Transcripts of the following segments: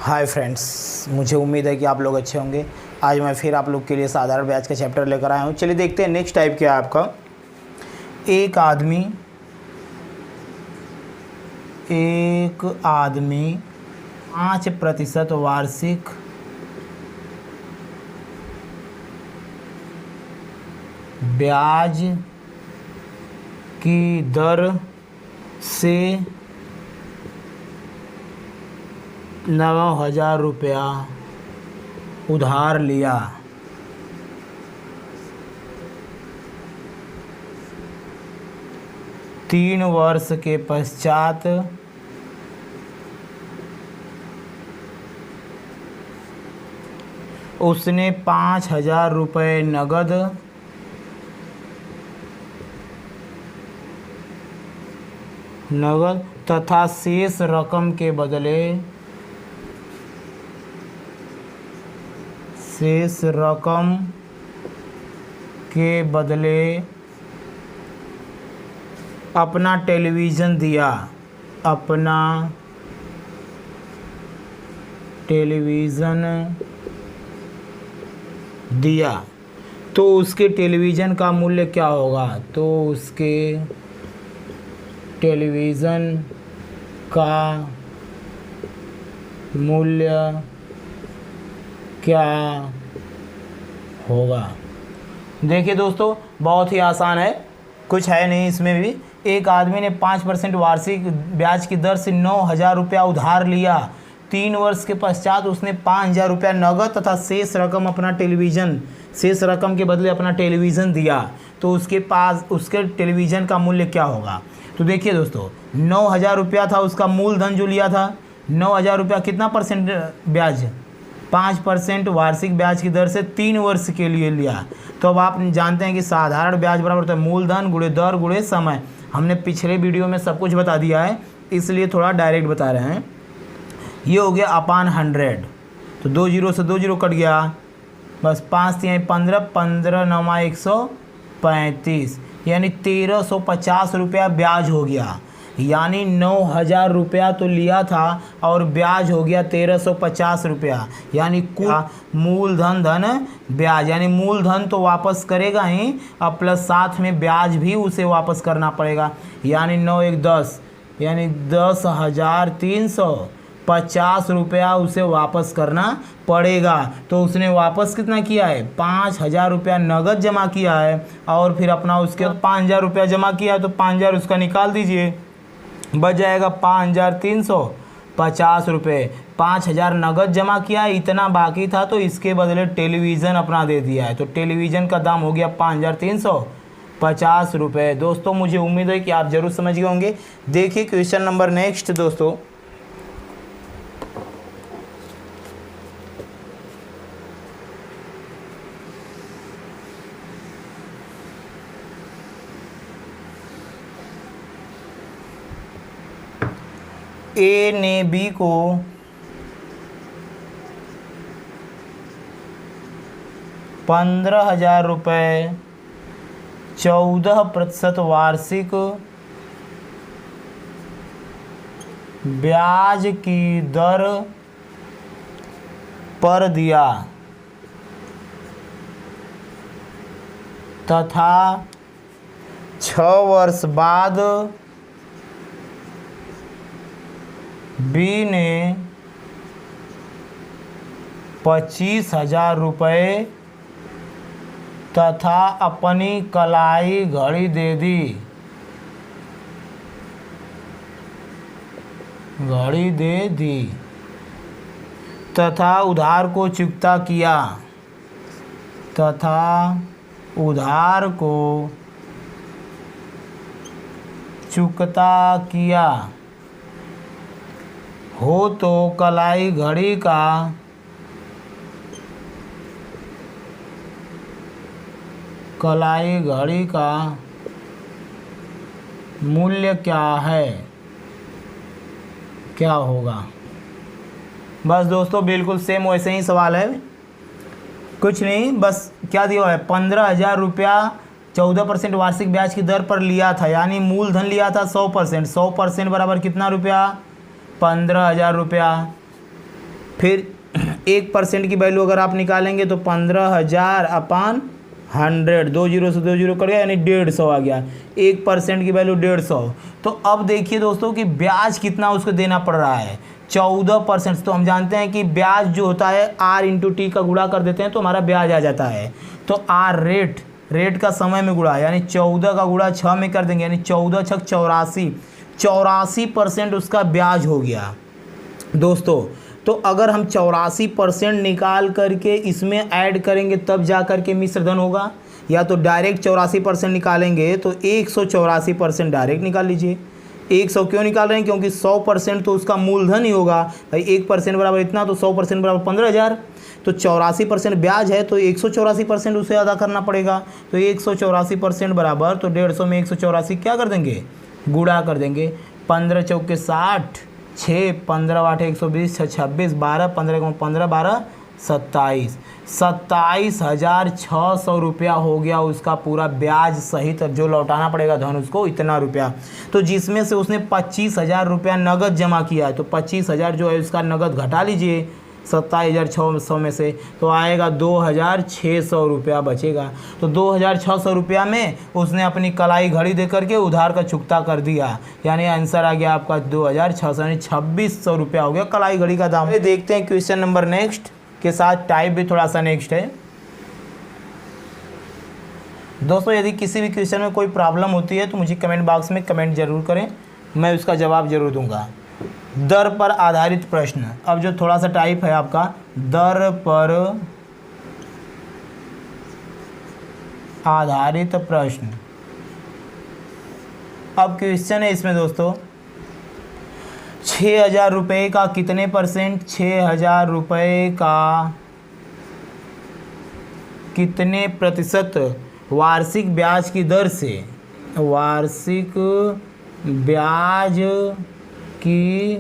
Hi friends, मुझे उम्मीद है कि आप लोग अच्छे होंगे। आज मैं फिर आप लोग के लिए साधारण ब्याज का चैप्टर लेकर आया हूँ। चलिए देखते हैं नेक्स्ट टाइप क्या है आपका। एक आदमी 5% वार्षिक ब्याज की दर से 9,000 रुपया उधार लिया। तीन वर्ष के पश्चात उसने 5,000 रुपये नगद तथा शेष रकम के बदले अपना टेलीविज़न दिया। तो उसके टेलीविज़न का मूल्य क्या होगा? तो उसके टेलीविज़न का मूल्य क्या होगा? देखिए दोस्तों, बहुत ही आसान है, कुछ है नहीं इसमें भी। एक आदमी ने 5% वार्षिक ब्याज की दर से 9,000 रुपया उधार लिया। 3 वर्ष के पश्चात उसने 5,000 रुपया नगद तथा शेष रकम के बदले अपना टेलीविज़न दिया। तो उसके पास उसके टेलीविज़न का मूल्य क्या होगा? तो देखिए दोस्तों, 9,000 रुपया था उसका मूलधन जो लिया था। 9,000 रुपया कितना परसेंट ब्याज? 5% वार्षिक ब्याज की दर से 3 वर्ष के लिए लिया। तो अब आप जानते हैं कि साधारण ब्याज बराबर होता है मूलधन गुणे दर गुणे समय। हमने पिछले वीडियो में सब कुछ बता दिया है, इसलिए थोड़ा डायरेक्ट बता रहे हैं। ये हो गया अपान 100। तो 2 जीरो से 2 जीरो कट गया, बस 5 3 15, 15 9 135, यानी 1,350 रुपया ब्याज हो गया। यानी 9,000 रुपया तो लिया था और ब्याज हो गया 1,350 रुपया। यानी कुल मूलधन धन ब्याज, यानी मूलधन तो वापस करेगा ही, अब प्लस साथ में ब्याज भी उसे वापस करना पड़ेगा। यानी 9 1 10, यानी 10,350 रुपया उसे वापस करना पड़ेगा। तो उसने वापस कितना किया है? 5,000 रुपया नगद जमा किया है और फिर अपना उसके 5,000 रुपया जमा किया है। तो 5,000 उसका निकाल दीजिए, बच जाएगा 5,350 रुपये। 5,000 नगद जमा किया है, इतना बाकी था तो इसके बदले टेलीविज़न अपना दे दिया है। तो टेलीविज़न का दाम हो गया 5,350 रुपये। दोस्तों, मुझे उम्मीद है कि आप ज़रूर समझ गए होंगे। देखिए क्वेश्चन नंबर नेक्स्ट दोस्तों। ए ने बी को 15,000 रुपये 14% वार्षिक ब्याज की दर पर दिया तथा 6 वर्ष बाद बी ने 25,000 रुपये तथा अपनी कलाई घड़ी दे दी तथा उधार को चुकता किया हो तो कलाई घड़ी का मूल्य क्या होगा? बस दोस्तों, बिल्कुल सेम वैसे ही सवाल है, कुछ नहीं। बस क्या दिया है? 15,000 रुपया 14% वार्षिक ब्याज की दर पर लिया था, यानी मूलधन लिया था 100%। 100% बराबर कितना रुपया? 15,000 रुपया। फिर 1% की वैल्यू अगर आप निकालेंगे तो 15,000 अपान 100, 2 जीरो से 2 जीरो कट गया यानी 150 आ गया। 1% की वैल्यू 150। तो अब देखिए दोस्तों कि ब्याज कितना उसको देना पड़ रहा है, 14%। तो हम जानते हैं कि ब्याज जो होता है R इंटू टी का गुणा कर देते हैं तो हमारा ब्याज आ जाता है। तो R रेट का समय में गुणा यानी 14 का गुणा 6 में कर देंगे यानी 14 छक 84, 84% उसका ब्याज हो गया दोस्तों। तो अगर हम 84% निकाल करके इसमें ऐड करेंगे तब जा करके मिश्र धन होगा, या तो डायरेक्ट 84% निकालेंगे तो 184% डायरेक्ट निकाल लीजिए। 100 क्यों निकाल रहे हैं, क्योंकि 100% तो उसका मूलधन ही होगा भाई। 1% बराबर इतना, तो 100% बराबर 15,000। तो 84% ब्याज है तो 184% उसे अदा करना पड़ेगा। तो 184% बराबर, तो 150 में 184 क्या कर देंगे, गुणा कर देंगे। 15 चौके 60, 6 15 8 120, 6 26, 12 15 15 12 27, 27,600 रुपया हो गया उसका पूरा ब्याज सहित जो लौटाना पड़ेगा धन उसको इतना रुपया। तो जिसमें से उसने 25,000 रुपया नगद जमा किया है, तो 25,000 जो है उसका नगद घटा लीजिए 27,600 में से, तो आएगा 2,600 रुपया बचेगा। तो 2,600 रुपया में उसने अपनी कलाई घड़ी दे करके उधार का चुकता कर दिया, यानी आंसर आ गया आपका 2,600 यानी 2,600 रुपया हो गया कलाई घड़ी का दाम। देखते हैं क्वेश्चन नंबर नेक्स्ट के साथ टाइप भी थोड़ा सा नेक्स्ट है दोस्तों। यदि किसी भी क्वेश्चन में कोई प्रॉब्लम होती है तो मुझे कमेंट बॉक्स में कमेंट जरूर करें, मैं उसका जवाब जरूर दूंगा। दर पर आधारित प्रश्न, अब जो थोड़ा सा टाइप है आपका दर पर आधारित प्रश्न। अब क्वेश्चन है इसमें दोस्तों 6,000 रुपये का कितने %, 6,000 रुपये का कितने प्रतिशत वार्षिक ब्याज की दर से, वार्षिक ब्याज की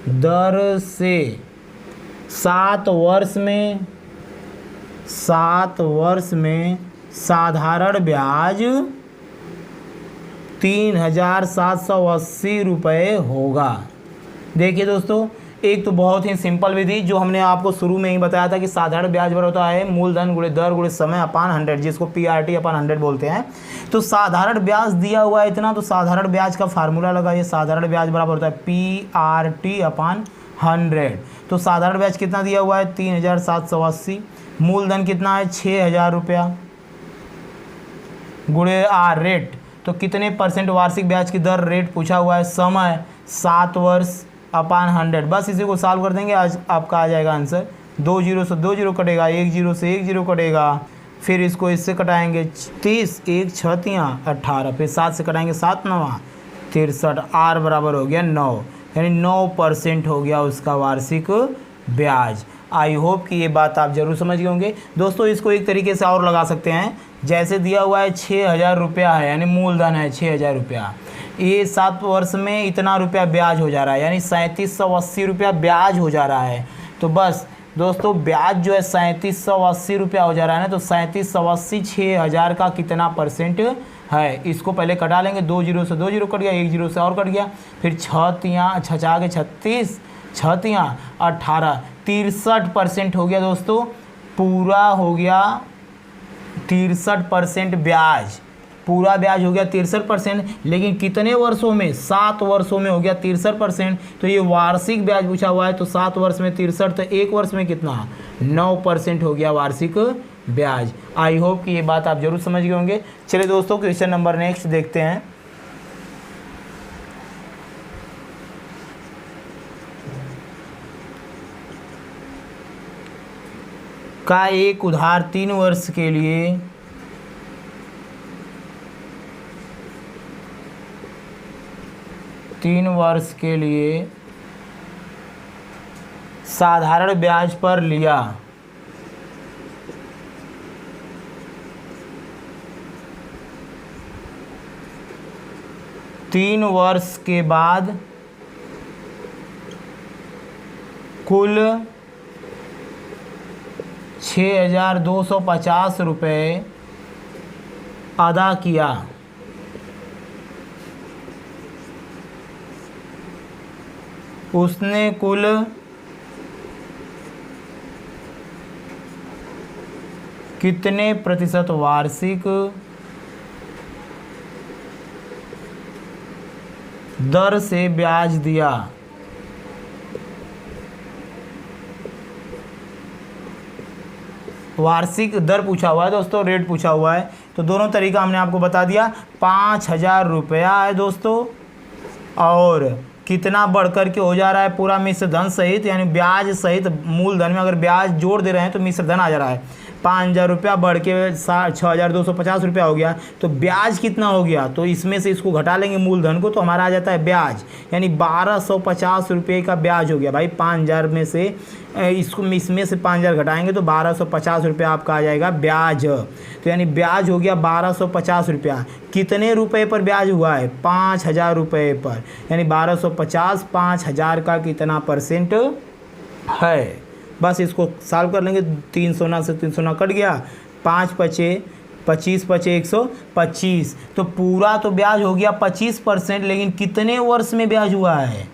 दर से 7 वर्ष में साधारण ब्याज 3,780 रुपये होगा। देखिए दोस्तों, एक तो बहुत ही सिंपल विधि जो हमने आपको शुरू में ही बताया था कि साधारण ब्याज बराबर होता है मूलधन गुणे दर गुणे समय अपान 100, जिसको PRT अपान 100 बोलते हैं। तो साधारण ब्याज दिया हुआ है इतना, तो साधारण ब्याज का फार्मूला लगाइए। साधारण ब्याज बराबर होता है PRT अपान 100। तो साधारण ब्याज कितना दिया हुआ है 3,780, मूलधन कितना है 6,000 रुपया गुणे R रेट, तो कितने % वार्षिक ब्याज की दर रेट पूछा हुआ है, समय 7 वर्ष अपान 100। बस इसी को सॉल्व कर देंगे, आज आपका आ जाएगा आंसर। 2 जीरो से 2 जीरो कटेगा, 1 जीरो से 1 जीरो कटेगा, फिर इसको इससे कटाएंगे 30, 1 6 18, फिर 7 से कटाएंगे 7 9 63, R बराबर हो गया 9, यानी 9% हो गया उसका वार्षिक ब्याज। आई होप कि ये बात आप जरूर समझ गए होंगे दोस्तों। इसको एक तरीके से और लगा सकते हैं, जैसे दिया हुआ है 6,000 रुपया है यानी मूलधन है 6,000 रुपया, ये 7 वर्ष में इतना रुपया ब्याज हो जा रहा है यानी 3,780 रुपया ब्याज हो जा रहा है। तो बस दोस्तों ब्याज जो है 3,780 रुपया हो जा रहा है ना, तो 3,780 6,000 का कितना % है, इसको पहले कटा लेंगे। 2 जीरो से 2 जीरो कट गया, 1 जीरो से और कट गया, फिर 6 तियाँ 6 के 36, 6 तियाँ 18, 63% हो गया दोस्तों, पूरा हो गया 63% ब्याज, पूरा ब्याज हो गया 63%। लेकिन कितने वर्षों में, 7 वर्षों में हो गया 63%। तो ये वार्षिक ब्याज पूछा हुआ है, तो 7 वर्ष में 63, तो 1 वर्ष में कितना 9% हो गया वार्षिक ब्याज। आई होप कि ये बात आप जरूर समझ गए होंगे। चलिए दोस्तों क्वेश्चन नंबर नेक्स्ट देखते हैं। का एक उधार 3 वर्ष के लिए साधारण ब्याज पर लिया, तीन वर्ष के बाद कुल 6,250 रुपये अदा किया। उसने कुल कितने प्रतिशत वार्षिक दर से ब्याज दिया? वार्षिक दर पूछा हुआ है दोस्तों, रेट पूछा हुआ है, तो दोनों तरीका हमने आपको बता दिया। 5,000 रुपया है दोस्तों, और कितना बढ़ कर के हो जा रहा है पूरा मिश्र धन सहित, यानी ब्याज सहित मूलधन में अगर ब्याज जोड़ दे रहे हैं तो मिश्र धन आ जा रहा है। 5,000 रुपया बढ़ के 6,250 रुपया हो गया, तो ब्याज कितना हो गया, तो इसमें से इसको घटा लेंगे मूलधन को, तो हमारा आ जाता है ब्याज, यानी 1,250 रुपये का ब्याज हो गया भाई। 5,000 में से इसमें से 5,000 घटाएंगे तो 1,250 रुपया आपका आ जाएगा ब्याज। तो यानी ब्याज हो गया 1,250 रुपया। कितने रुपए पर ब्याज हुआ है? 5,000 रुपये पर, यानी 1,250 5,000 का कितना परसेंट है। बस इसको सॉल्व कर लेंगे। 300 से 300 कट गया, 5 पचे 25 पचे 125, तो पूरा तो ब्याज हो गया 25%, लेकिन कितने वर्ष में ब्याज हुआ है?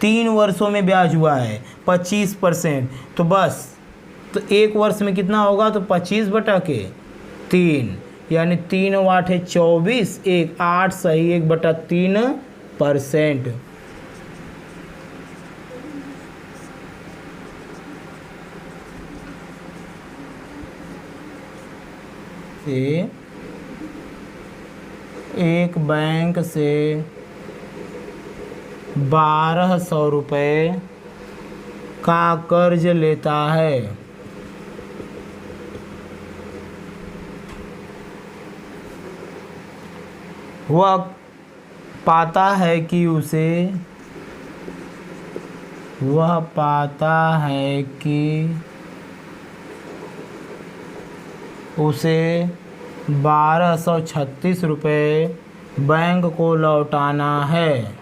3 वर्षों में ब्याज हुआ है 25%। तो बस तो 1 वर्ष में कितना होगा, तो 25/3, यानी 3 8 है 24, 1 8 सही 1/3%। एक बैंक से 1,200 रुपये का कर्ज लेता है, वह पाता है कि उसे 1,236 रुपये बैंक को लौटाना है।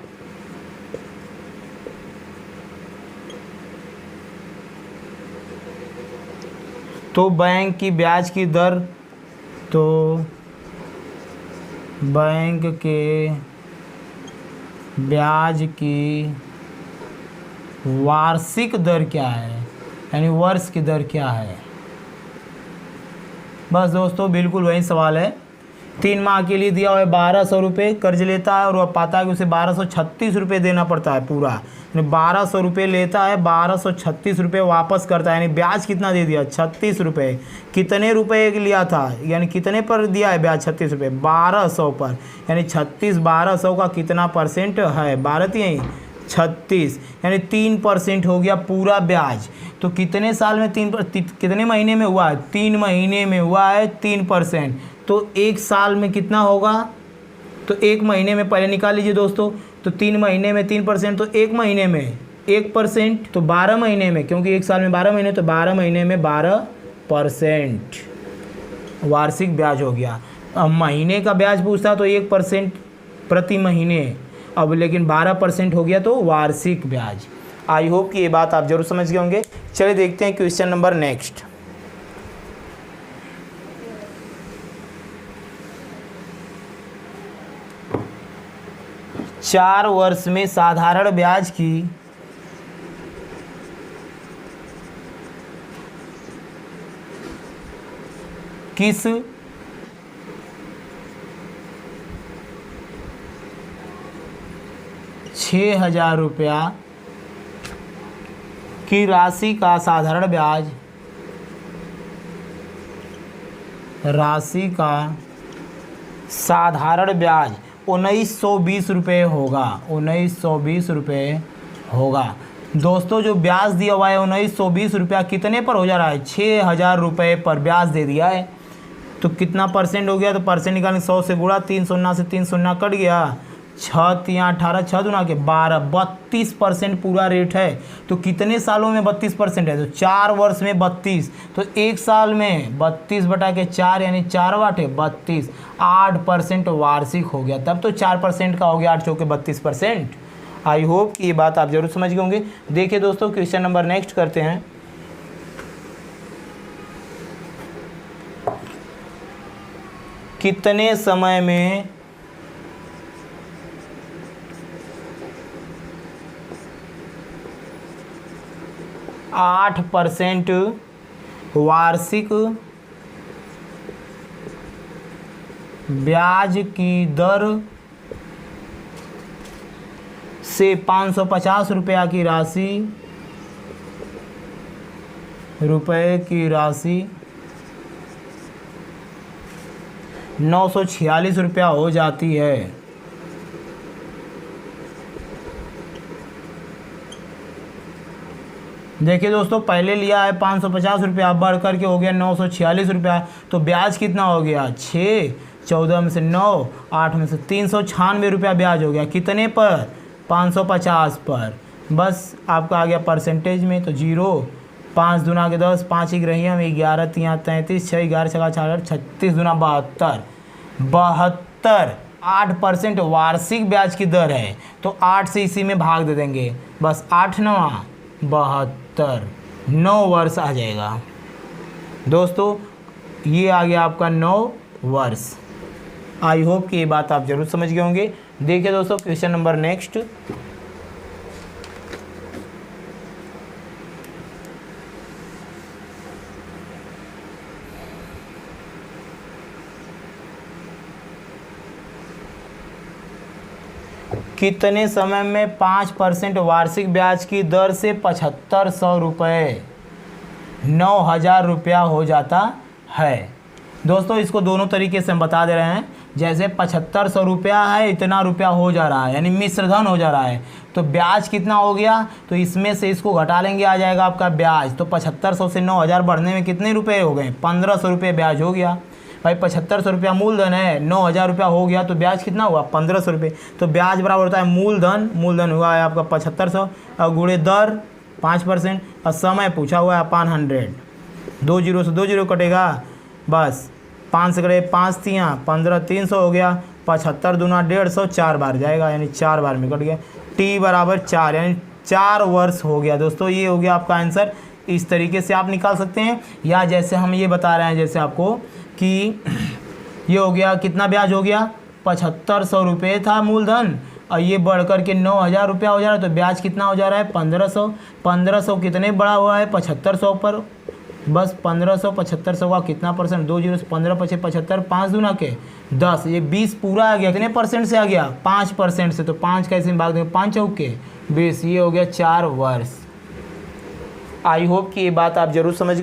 तो बैंक की ब्याज की दर, तो बैंक के ब्याज की वार्षिक दर क्या है, यानी वर्ष की दर क्या है। बस दोस्तों बिल्कुल वही सवाल है। 3 माह के लिए दिया हुआ है 1,200 रुपये कर्ज लेता है, और वह पाता है कि उसे 1,236 रुपये देना पड़ता है पूरा, यानी 1,200 रुपये लेता है, 1,236 रुपये वापस करता है, यानी ब्याज कितना दे दिया? 36 रुपये। कितने रुपये लिया था, यानी कितने पर दिया है ब्याज? 36 रुपये 1,200 पर, यानी 36 1,200 का कितना परसेंट है? 12 यही 36, यानी 3% हो गया पूरा ब्याज। तो कितने साल में कितने महीने में हुआ है? 3 महीने में हुआ है 3%। तो 1 साल में कितना होगा? तो 1 महीने में पहले निकाल लीजिए दोस्तों, तो 3 महीने में 3%, तो 1 महीने में 1%, तो 12 महीने में, क्योंकि 1 साल में 12 महीने, तो 12 महीने में 12% वार्षिक ब्याज हो गया। अब महीने का ब्याज पूछता तो 1% प्रति महीने, अब लेकिन 12% हो गया तो वार्षिक ब्याज। आई होप कि ये बात आप जरूर समझ गए होंगे। चलिए देखते हैं क्वेश्चन नंबर नेक्स्ट। चार वर्ष में साधारण ब्याज की किस ₹6,000 की राशि का साधारण ब्याज 1,920 रुपये होगा। 1,920 रुपये होगा। दोस्तों जो ब्याज दिया हुआ है 1,920 रुपया कितने पर हो जा रहा है? 6,000 रुपये पर ब्याज दे दिया है। तो कितना परसेंट हो गया? तो परसेंट निकालने 100 से गुणा, 3 शून्य से 3 शून्य कट गया, 6 3 18, 6 दूना के 12, 32% पूरा रेट है। तो कितने सालों में 32% है? तो 4 वर्ष में 32, तो 1 साल में 32/4 यानी 4 वाटे 32, 8% वार्षिक हो गया। तब तो 4% का हो गया, 8 चौके 32%। आई होप कि ये बात आप जरूर समझ गए होंगे। देखिए दोस्तों क्वेश्चन नंबर नेक्स्ट करते हैं। कितने समय में 8% वार्षिक ब्याज की दर से 550 रुपया की राशि 946 रुपया हो जाती है। देखिए दोस्तों, पहले लिया है 550 रुपया, अब बढ़ करके हो गया 946 रुपया। तो ब्याज कितना हो गया? 6, 14 में से 9, 8 में से 396 रुपया ब्याज हो गया। कितने पर? 550 पर। बस आपका आ गया परसेंटेज में, तो 0, 5 दूना के 10, 5 एक रही हम 11 3 33, 6 11 6 4 36 दूना 72, 8% वार्षिक ब्याज की दर है। तो 8 से इसी में भाग दे देंगे, बस 8 9 72, 9 वर्ष आ जाएगा। दोस्तों ये आ गया आपका 9 वर्ष। आई होप कि ये बात आप जरूर समझ गए होंगे। देखिए दोस्तों, क्वेश्चन नंबर नेक्स्ट। कितने समय में 5% वार्षिक ब्याज की दर से 7500 रुपये 9000 रुपया हो जाता है? दोस्तों इसको दोनों तरीके से हम बता दे रहे हैं। जैसे 7500 रुपया है, इतना रुपया हो जा रहा है, यानी मिश्रधन हो जा रहा है, तो ब्याज कितना हो गया? तो इसमें से इसको घटा लेंगे, आ जाएगा आपका ब्याज। तो 7500 से 9000 बढ़ने में कितने रुपये हो गए? 1500 रुपये ब्याज हो गया। भाई 7500 रुपया मूलधन है, 9000 रुपया हो गया, तो ब्याज कितना हुआ? 1500 रुपये। तो ब्याज बराबर होता है मूलधन हुआ है आपका 7500 और गुणे दर 5%, और समय पूछा हुआ है 500। 2 जीरो से 2 जीरो कटेगा, बस 5 से कटे 5 3 15, 300 हो गया। 75 दूना 150, 4 बार जाएगा, यानी 4 बार में कट गया। टी बराबर 4, यानी 4 वर्ष हो गया। दोस्तों ये हो गया आपका आंसर। इस तरीके से आप निकाल सकते हैं, या जैसे हम ये बता रहे हैं जैसे आपको कि ये हो गया, कितना ब्याज हो गया? 7500 रुपये था मूलधन, और ये बढ़ कर के 9000 रुपया हो जा रहा है, तो ब्याज कितना हो जा रहा है? 1500। 1500 कितने बढ़ा हुआ है? 7500 पर, बस 1500 7500 का कितना परसेंट? 2 जीरो से 15 पचे 75, 5 दूना के 10, ये 20 पूरा आ गया। कितने परसेंट से आ गया? 5% से। तो 5 कैसे भाग देंगे? 5 चौके 20, ये हो गया 4 वर्ष। आई होप कि ये बात आप जरूर समझ गए।